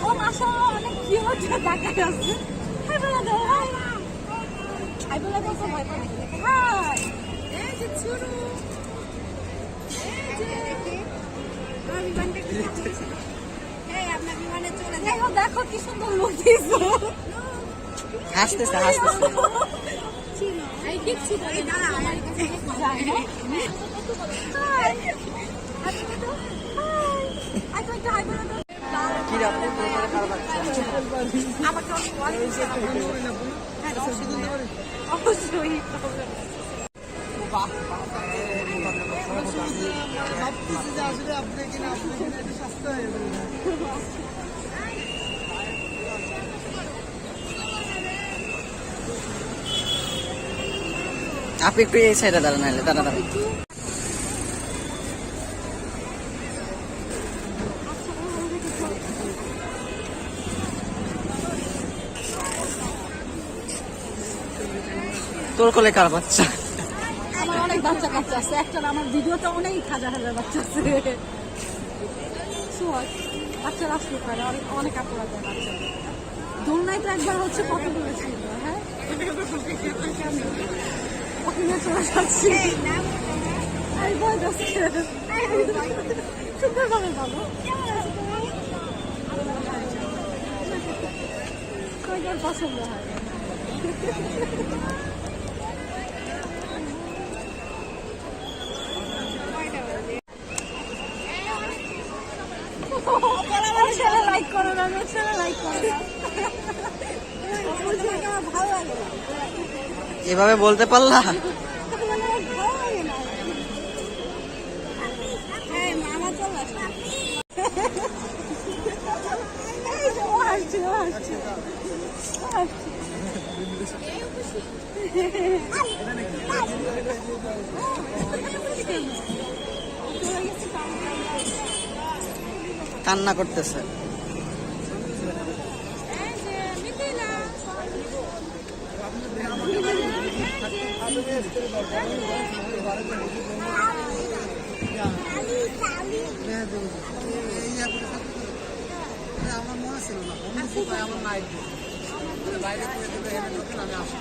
ও মাশাআল্লাহ অনেক কিউট তাকায় আছে। হাই বলে দাও, হাই হাই বলে দাও সবাই। হাই এই যে ছোটু, এই যে বিমানটা কি করছে? এই আপনার বিমানে চলে যাই। দেখো কি সুন্দর লোক দিছো, হাসতেছে হাসতেছে। এই কিচ্ছু বলে দাঁড়া আমার কাছে যায় না। হাই হাই বলে দাও, হাই আই তো হাই বলে দাও। কি রে আপনি করে কার বাচ্চা? আমাকে অবশ্যই আপনি একটু এই সাইডে দাঁড়ান, নাহলে দাঁড়া দাঁড়ান। তোর কোলে কার বাচ্চা? আমার অনেক বাচ্চা কাচ্চা আছে। একটা আমার ভিডিওতে অনেক হাজার হাজার বাচ্চা আছে। বাচ্চারা আসতে পারে, অনেক অনেক আপুরা যায় বাচ্চা। দোলনায় তো একবার হচ্ছে কত বলেছিল, হ্যাঁ ওখানে চলে যাচ্ছি। আমি ভয় পাচ্ছি, সুন্দরভাবে বলো কয়টার পছন্দ হয়। ছেলে লাইক করে না, ছেলে লাইক করে না। ভালো লাগে না, এভাবে বলতে পারলা? মামা চলে আসছে। কান্না করতেছে। আমার মনে ছিল না, আমার নাইট বাইরে করে দেবে, আমি আসছি।